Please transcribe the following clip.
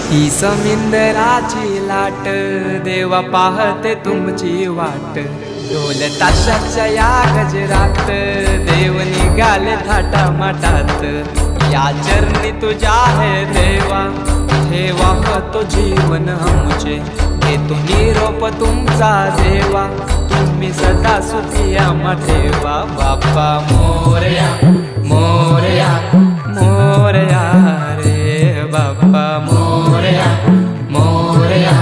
ही समिंदराची लाट देवा पाहते तुमची वाट। ढोल ताशाच्या या गजरात देव निघाले थाटामाटात। या चरणी तुझ्या है देवा ठेवा तो जीवन आमचे। घेतो निरोप तुमचा देवा तुम्ही सदा सुखी आम्हा ठेवा। बाप्पा मोरया मोरया मोरया रे बाप्पा मोरया मोरया